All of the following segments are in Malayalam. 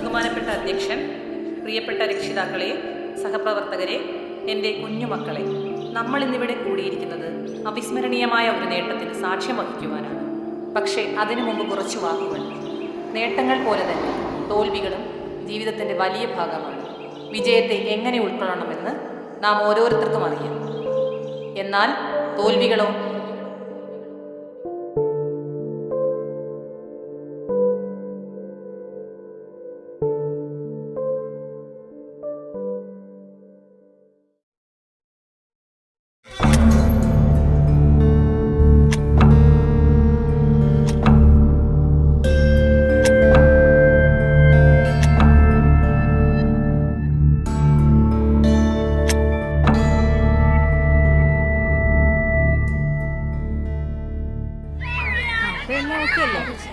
ബഹുമാനപ്പെട്ട അധ്യക്ഷൻ, പ്രിയപ്പെട്ട രക്ഷിതാക്കളെ, സഹപ്രവർത്തകരെ, എൻ്റെ കുഞ്ഞുമക്കളെ, നമ്മൾ ഇന്നിവിടെ കൂടിയിരിക്കുന്നത് അവിസ്മരണീയമായ ഒരു നേട്ടത്തിന് സാക്ഷ്യം വഹിക്കുവാനാണ്. പക്ഷേ അതിനു മുമ്പ് കുറച്ച് വാക്കുകൾ. നേട്ടങ്ങൾ പോലെ തന്നെ തോൽവികളും ജീവിതത്തിൻ്റെ വലിയ ഭാഗമാണ്. വിജയത്തെ എങ്ങനെ ഉൾക്കൊള്ളണമെന്ന് നാം ഓരോരുത്തർക്കും അറിയാം. എന്നാൽ തോൽവികളോ?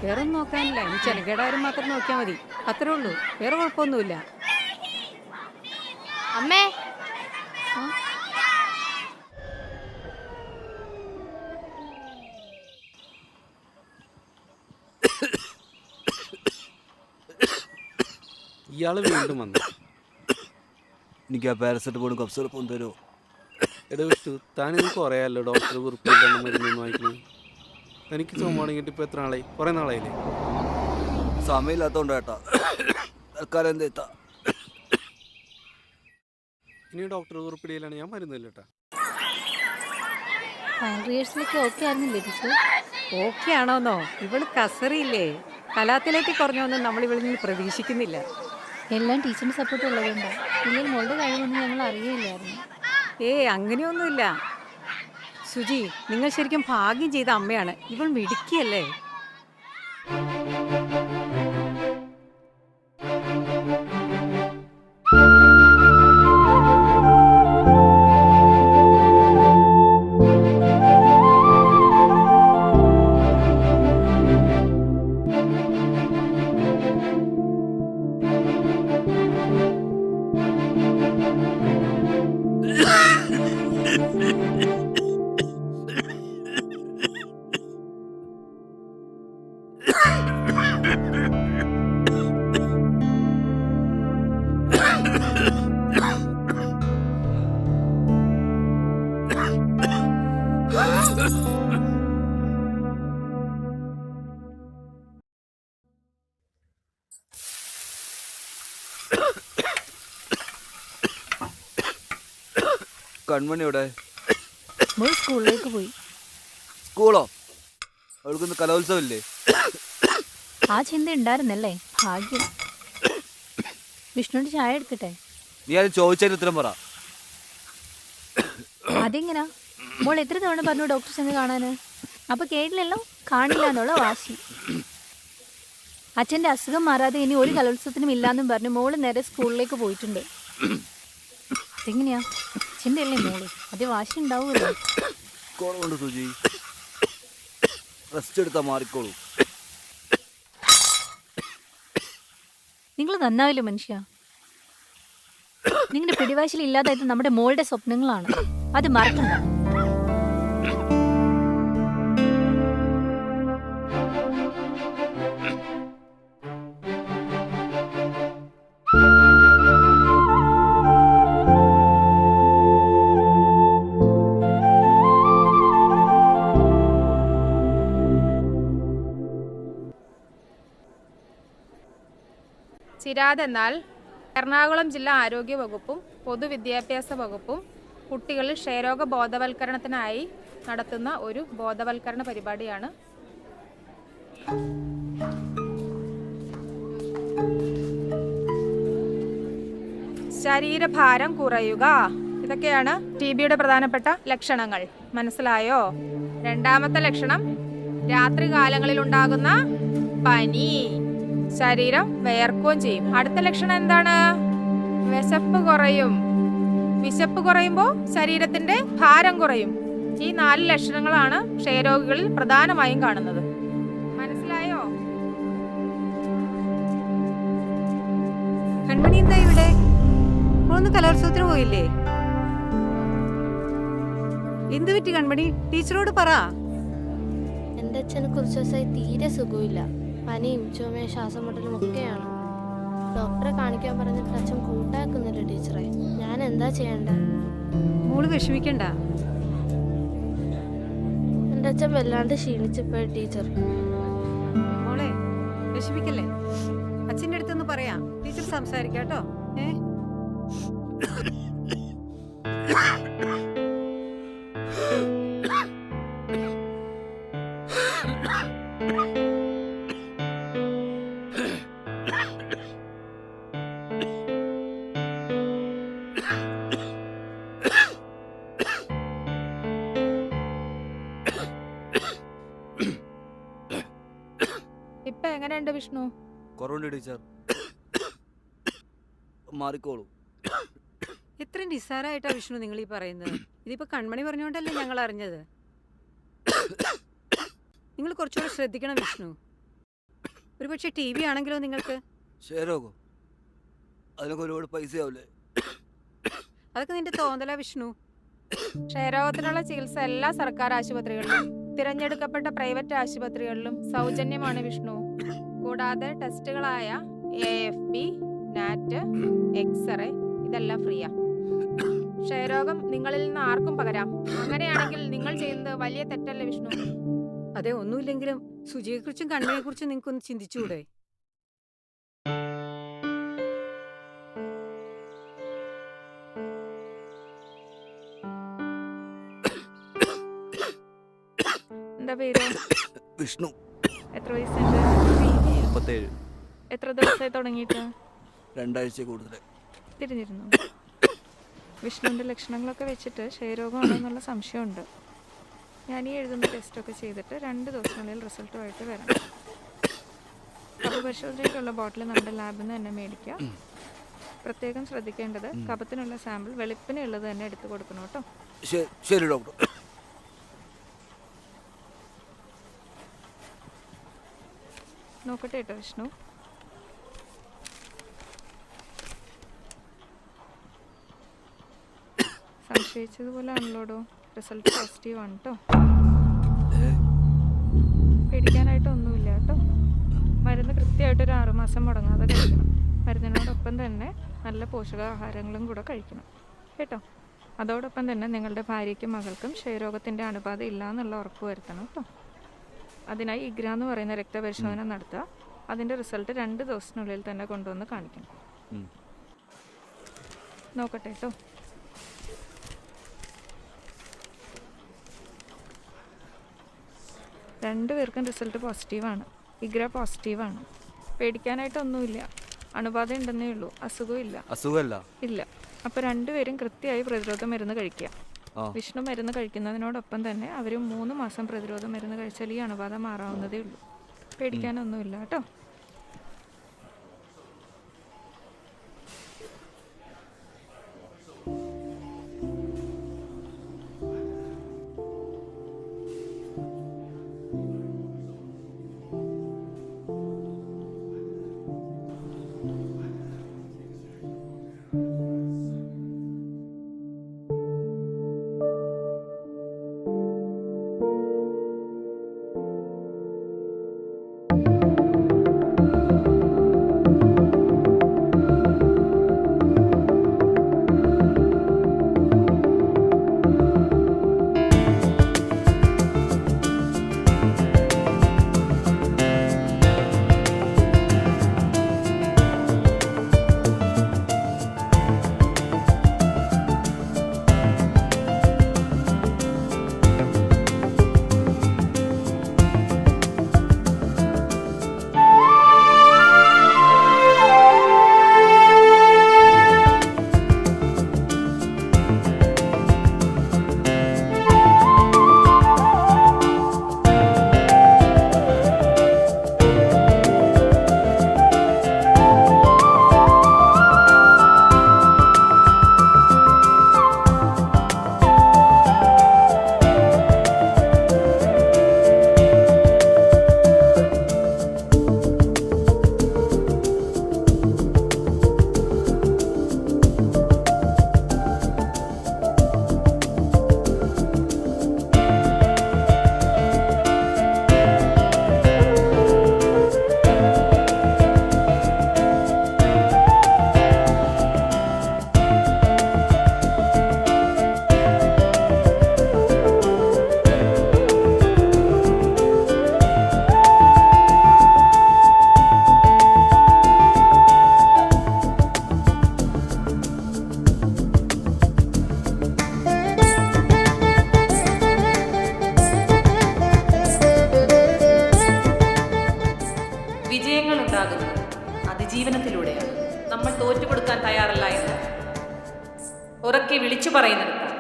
വേറെ നോക്കാനില്ല, ഇനി ചെലകേടാരും മാത്രം നോക്കിയാൽ മതി. അത്രേ ഉള്ളൂ, വേറെ കുഴപ്പമൊന്നുമില്ല. അമ്മേ, ഇയാള് വീണ്ടും വന്നു. എനിക്ക് ആ പാരസെറ്റമോളും കഫ്സിറപ്പും തരുമോ? എടാ വിഷ്ണു, താനിത് കുറയാലോ ഡോക്ടർ കുറിപ്പില്ലെന്ന് മരുന്നൊന്നും വായിക്കുന്നത്. എനിക്ക് ചുമയാണെങ്കിൽ ഇപ്പോൾ എത്ര നാളായി? കുറേ നാളായില്ലേ? സമയമില്ലാത്തോണ്ട് ഏട്ടാ, തൽക്കാലം എന്തെത്താ. ഇനി ഡോക്ടർ കുറിപ്പിടിയിലാണ്, ഞാൻ മരുന്നില്ല ഏട്ടാ. ഓക്കെ ആണോന്നോ? ഇവള് കസറിയില്ലേ, കലാത്തിലേക്ക് കുറഞ്ഞോന്നും നമ്മൾ ഇവളിൽ നിന്ന് പ്രതീക്ഷിക്കുന്നില്ല. എല്ലാം ടീച്ചറിന്റെ സപ്പോർട്ട് ഉള്ളതുകൊണ്ടോ? ഇല്ലെങ്കിൽ മോളുടെ കഴിവൊന്നും ഞങ്ങൾ അറിയില്ലായിരുന്നു. അങ്ങനെയൊന്നുമില്ല സുജി, നിങ്ങൾ ശരിക്കും ഭാഗ്യം ചെയ്ത അമ്മയാണ്. ഇവൾ മിടുക്കിയല്ലേ. കൺമണി എവിടെ? സ്കൂളിലേക്ക് പോയി. സ്കൂളോ? അവൾക്കൊന്ന് കലോത്സവം ഇല്ലേ? ആ ചിന്ത ഉണ്ടായിരുന്നല്ലേ, ഭാഗ്യം. വിഷ്ണുവിന്റെ ചായ എടുക്കട്ടെ? നീ അത് ചോദിച്ചതിന് ഉത്തരം പറ. അതെങ്ങനാ മോൾ എത്ര തവണ പറഞ്ഞു ഡോക്ടർ ചെന്ന് കാണാന്? അപ്പൊ കേട്ടില്ലല്ലോ, കാണില്ല എന്നുള്ള വാശി. അച്ഛന്റെ അസുഖം മാറാതെ ഇനി ഒരു കലോത്സവത്തിനും ഇല്ലാന്നും പറഞ്ഞു മോള് നേരെ സ്കൂളിലേക്ക് പോയിട്ടുണ്ട്. അതെങ്ങനെയാ? ചിന്തയല്ലേ മോള്, അതേ വാശി ഉണ്ടാവുമല്ലോ. കുറവുണ്ട് സുജി, റെസ്റ്റ് എടുത്താൽ മാറിക്കോളൂ. നിങ്ങൾ നന്നാവില്ല മനുഷ്യ. നിങ്ങളുടെ പിടിവാശിൽ ഇല്ലാതായത് നമ്മുടെ മോളുടെ സ്വപ്നങ്ങളാണ്, അത് മറക്കണ്ട. ചിരാത് എന്നാൽ എറണാകുളം ജില്ലാ ആരോഗ്യ വകുപ്പും പൊതുവിദ്യാഭ്യാസ വകുപ്പും കുട്ടികളിൽ ക്ഷയരോഗ ബോധവൽക്കരണത്തിനായി നടത്തുന്ന ഒരു ബോധവൽക്കരണ പരിപാടിയാണ്. ശരീരഭാരം കുറയുക, ഇതൊക്കെയാണ് TBയുടെ പ്രധാനപ്പെട്ട ലക്ഷണങ്ങൾ. മനസ്സിലായോ? രണ്ടാമത്തെ ലക്ഷണം, രാത്രികാലങ്ങളിൽ ഉണ്ടാകുന്ന പനി, ശരീരം വിയർക്കുകയും ചെയ്യും. അടുത്ത ലക്ഷണം എന്താണ്? വിശപ്പ് കുറയും. വിശപ്പ് കുറയുമ്പോൾ ശരീരത്തിന്റെ ഭാരം കുറയും. ഈ 4 ലക്ഷണങ്ങളാണ് ക്ഷയരോഗികളിൽ പ്രധാനമായും കാണുന്നത്. മനസ്സിലായോ? കൺമണി എന്താ ഇവിടെ? ഒന്ന് കലോത്സവത്തിന് പോയില്ലേ? എന്ത് പറ്റി കൺമണി? ടീച്ചറോട് പറ. എൻ്റെ അച്ഛന് കുറച്ച് ദിവസമായി തീരെ സുഖമില്ല. പനിയും ചുമയും ശ്വാസം മുട്ടലും ഒക്കെയാണ്. ഡോക്ടറെ കാണിക്കാൻ പറഞ്ഞിട്ട് അച്ഛൻ കൂട്ടാക്കുന്നില്ല ടീച്ചറെ. ഞാൻ എന്താ ചെയ്യണ്ട? മോള് വിഷമിക്കണ്ട. എൻ്റെ അച്ഛൻ വല്ലാണ്ട് ക്ഷീണിച്ചപ്പോയി ടീച്ചർ. മോളെ വിഷമിക്കല്ലേ, അച്ഛൻ്റെ അടുത്തൊന്ന് പറയാം, ടീച്ചർ സംസാരിക്കാം കേട്ടോ. ഇപ്പൊ എങ്ങനെയുണ്ട് വിഷ്ണു? കുറവുണ്ട് ടീച്ചർ, മാറിക്കോളൂ. എത്ര നിസ്സാരമായിട്ടാ വിഷ്ണു നിങ്ങൾ ഈ പറയുന്നത്? ഇതിപ്പോ കൺമണി പറഞ്ഞുകൊണ്ടല്ലേ ഞങ്ങൾ അറിഞ്ഞത്. നിങ്ങൾ കുറച്ചുകൂടെ ശ്രദ്ധിക്കണം വിഷ്ണു. ഒരു പക്ഷേ ടി വി ആണെങ്കിലോ നിങ്ങൾക്ക്? ശരിയാകോ? അതിനൊക്കെ ഒരുപാട് പൈസ ആവില്ലേ? അതൊക്കെ നിന്റെ തോന്നലാ വിഷ്ണു. ക്ഷയരോഗത്തിനുള്ള ചികിത്സ എല്ലാ സർക്കാർ ആശുപത്രികളിലും തിരഞ്ഞെടുക്കപ്പെട്ട പ്രൈവറ്റ് ആശുപത്രികളിലും സൗജന്യമാണ് വിഷ്ണു. കൂടാതെ ടെസ്റ്റുകളായ AFP, നാറ്റ്, എക്സ്റേ ഇതെല്ലാം ഫ്രീയാ. ക്ഷയരോഗം നിങ്ങളിൽ നിന്ന് ആർക്കും പകരാം. അങ്ങനെയാണെങ്കിൽ നിങ്ങൾ ചെയ്യുന്നത് വലിയ തെറ്റല്ലേ വിഷ്ണു? അതെ, ഒന്നുമില്ലെങ്കിലും സുജിയെക്കുറിച്ചും കണ്ണിനെക്കുറിച്ചും നിങ്ങൾക്കൊന്ന് ചിന്തിച്ചുകൂടെ? എന്താ പേര്? വിഷ്ണു. എത്ര വയസ്സുണ്ട്? 37. എത്ര ദിവസമായി തുടങ്ങിയിട്ട്? 2 ആഴ്ച കൂടുതൽ. തിരിഞ്ഞിരുന്നു. വിഷ്ണുവിൻ്റെ ലക്ഷണങ്ങളൊക്കെ വെച്ചിട്ട് ക്ഷയരോഗമാണോ എന്നുള്ള സംശയമുണ്ട്. ഞാൻ ഈ എഴുതുന്ന ടെസ്റ്റൊക്കെ ചെയ്തിട്ട് 2 ദിവസത്തിനുള്ളിൽ റിസൾട്ടുമായിട്ട് വരാം. കഫ പരിശോധനയ്ക്കുള്ള ബോട്ടിൽ നമ്മുടെ ലാബിൽ നിന്ന് തന്നെ മേടിക്കുക. പ്രത്യേകം ശ്രദ്ധിക്കേണ്ടത് കഫത്തിനുള്ള സാമ്പിൾ വെളുപ്പിനുള്ളത് തന്നെ എടുത്തു കൊടുക്കണം കേട്ടോ. ശരി ഡോക്ടർ. നോക്കട്ടെ കേട്ടോ വിഷ്ണു. സംശയിച്ചതുപോലെ ആണല്ലോടോ. റിസൾട്ട് പോസിറ്റീവ് ആണ് കേട്ടോ. പേടിക്കാനായിട്ടൊന്നുമില്ല കേട്ടോ. മരുന്ന് കൃത്യമായിട്ടൊരു 6 മാസം മുടങ്ങാതെ കഴിക്കണം. മരുന്നിനോടൊപ്പം തന്നെ നല്ല പോഷകാഹാരങ്ങളും കൂടെ കഴിക്കണം കേട്ടോ. അതോടൊപ്പം തന്നെ നിങ്ങളുടെ ഭാര്യയ്ക്കും മകൾക്കും ക്ഷയരോഗത്തിൻ്റെ അണുബാധ ഇല്ല എന്നുള്ള ഉറപ്പ് വരുത്തണം കേട്ടോ. അതിനായി ഇഗ്ര എന്ന് പറയുന്ന രക്തപരിശോധന നടത്തുക. അതിൻ്റെ റിസൾട്ട് 2 ദിവസത്തിനുള്ളിൽ തന്നെ കൊണ്ടുവന്ന് കാണിക്കണം. നോക്കട്ടെ കേട്ടോ. രണ്ടുപേർക്കും റിസൾട്ട് പോസിറ്റീവാണ്. ഇഗ്ര പോസിറ്റീവാണ്. പേടിക്കാനായിട്ടൊന്നുമില്ല. അണുബാധ ഉണ്ടെന്നേ ഉള്ളൂ, അസുഖമില്ല. ഇല്ല. അപ്പോൾ രണ്ടുപേരും കൃത്യമായി പ്രതിരോധ മരുന്ന് കഴിക്കുക. വിഷ്ണു മരുന്ന് കഴിക്കുന്നതിനോടൊപ്പം തന്നെ അവർ 3 മാസം പ്രതിരോധ മരുന്ന് കഴിച്ചാൽ ഈ അണുബാധ മാറാവുന്നതേ ഉള്ളൂ. പേടിക്കാനൊന്നുമില്ല കേട്ടോ. വിട്ടുകൊടുക്കാൻ തയ്യാറല്ല എന്ന് ഉറക്കെ വിളിച്ചു പറയുന്നിടത്താണ്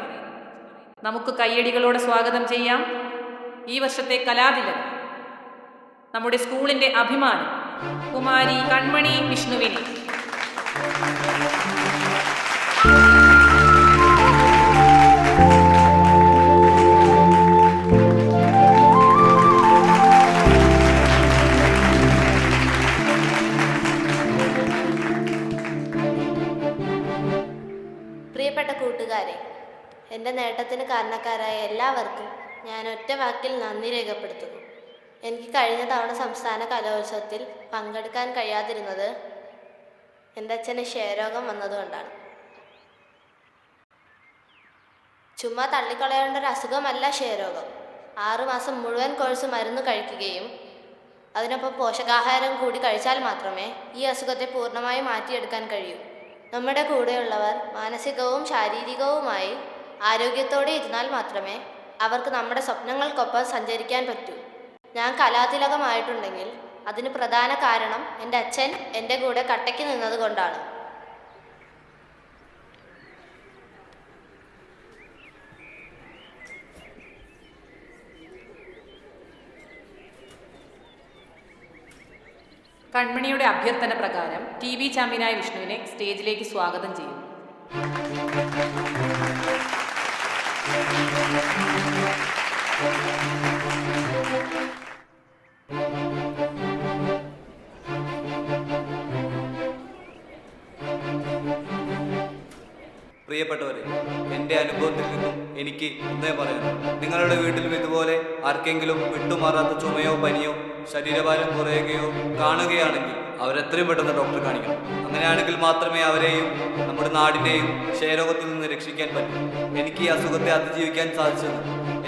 നമുക്ക് കയ്യടികളോടെ സ്വാഗതം ചെയ്യാം ഈ വർഷത്തെ കലാതിലകം, നമ്മുടെ സ്കൂളിന്റെ അഭിമാനം കുമാരി കൺമണി വിഷ്ണുവിനെ. പ്രിയപ്പെട്ട കൂട്ടുകാരെ, എൻ്റെ നേട്ടത്തിന് കാരണക്കാരായ എല്ലാവർക്കും ഞാൻ ഒറ്റ വാക്കിൽ നന്ദി രേഖപ്പെടുത്തുന്നു. എനിക്ക് കഴിഞ്ഞ തവണ സംസ്ഥാന കലോത്സവത്തിൽ പങ്കെടുക്കാൻ കഴിയാതിരുന്നത് എൻ്റെ അച്ഛന് ക്ഷയരോഗം വന്നതുകൊണ്ടാണ്. ചുമ്മാ തള്ളിക്കളയേണ്ട ഒരു അസുഖമല്ല ക്ഷയരോഗം. 6 മാസം മുഴുവൻ കോഴ്സ് മരുന്ന് കഴിക്കുകയും അതിനൊപ്പം പോഷകാഹാരം കൂടി കഴിച്ചാൽ മാത്രമേ ഈ അസുഖത്തെ പൂർണ്ണമായി മാറ്റിയെടുക്കാൻ കഴിയൂ. നമ്മുടെ കൂടെയുള്ളവർ മാനസികവും ശാരീരികവുമായി ആരോഗ്യത്തോടെ ഇരുന്നാൽ മാത്രമേ അവർക്ക് നമ്മുടെ സ്വപ്നങ്ങൾക്കൊപ്പം സഞ്ചരിക്കാൻ പറ്റൂ. ഞാൻ കലാതിലകമായിട്ടുണ്ടെങ്കിൽ അതിന് പ്രധാന കാരണം എൻ്റെ അച്ഛൻ എൻ്റെ കൂടെ കട്ടയ്ക്ക് നിന്നതുകൊണ്ടാണ്. കൺമണിയുടെ അഭ്യർത്ഥന പ്രകാരം TV ചാമ്പ്യനായ വിഷ്ണുവിനെ സ്റ്റേജിലേക്ക് സ്വാഗതം ചെയ്യുന്നു. പ്രിയപ്പെട്ടവരെ, എൻ്റെ അനുഭവത്തിൽ നിന്നും എനിക്ക് ഒന്നേ പറയാം. നിങ്ങളുടെ വീട്ടിലും ഇതുപോലെ ആർക്കെങ്കിലും വിട്ടുമാറാത്ത ചുമയോ പനിയോ ശരീരഭാരം കുറയുകയോ കാണുകയാണെങ്കിൽ അവരെത്രയും പെട്ടെന്ന് ഡോക്ടറെ കാണിക്കണം. അങ്ങനെയാണെങ്കിൽ മാത്രമേ അവരെയും നമ്മുടെ നാടിനെയും ക്ഷയരോഗത്തിൽ നിന്ന് രക്ഷിക്കാൻ പറ്റൂ. എനിക്ക് ഈ അസുഖത്തെ അതിജീവിക്കാൻ സാധിച്ചത്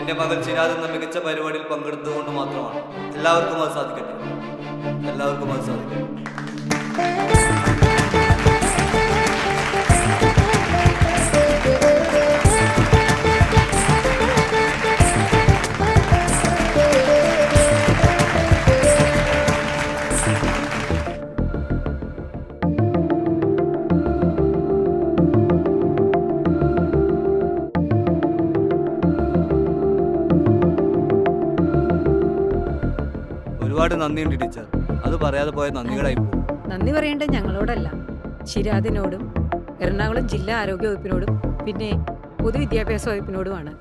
എൻ്റെ മകൾ ചിരാത് എന്ന മികച്ച പരിപാടിയിൽ പങ്കെടുത്തുകൊണ്ട് മാത്രമാണ്. എല്ലാവർക്കും അത് സാധിക്കട്ടെ. എല്ലാവർക്കും അത് സാധിക്കട്ടെ. ഒരുപാട് നന്ദിയുണ്ട് ടീച്ചർ. അത് പറയാതെ പോയ നന്ദികളായി പോകും. നന്ദി പറയേണ്ടത് ഞങ്ങളോടല്ല, ശിരാദിനോടും എറണാകുളം ജില്ലാ ആരോഗ്യ വകുപ്പിനോടും പിന്നെ പൊതുവിദ്യാഭ്യാസ വകുപ്പിനോടുമാണ്.